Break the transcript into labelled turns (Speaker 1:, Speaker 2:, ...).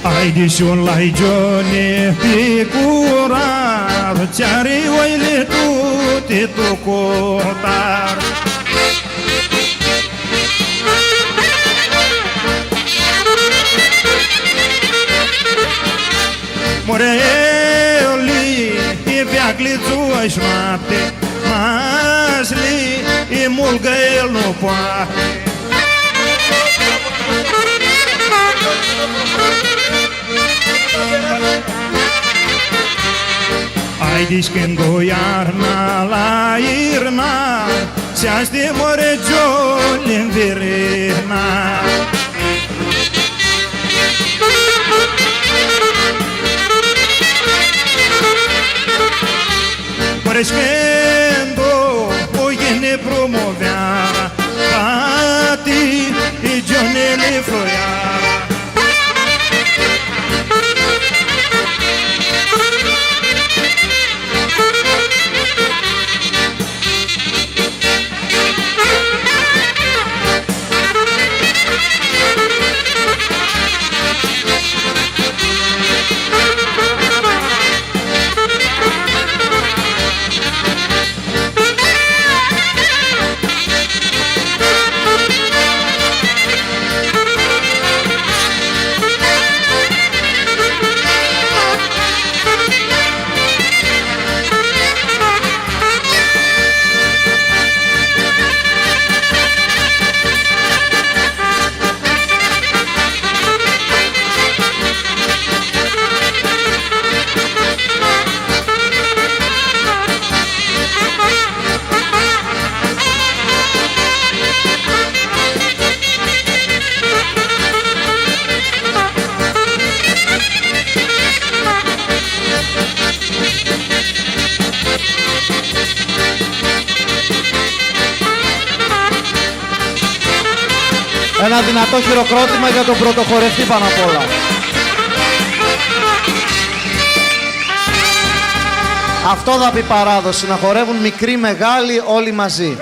Speaker 1: Haide și un laigione pe curar, ți-are oile tute tu cotar. Moreoli, e veacli țuăși noapte, masli, e mulgă el nu poate. Aici când o iarna la Irna se-aș de moregioli în virina. Moreșcând o iene promovea tati e gionele floiara.
Speaker 2: Ένα δυνατό χειροκρότημα για τον πρωτοχορευτή πάνω απ' όλα. Αυτό θα πει παράδοση, να χορεύουν μικροί, μεγάλοι, όλοι μαζί.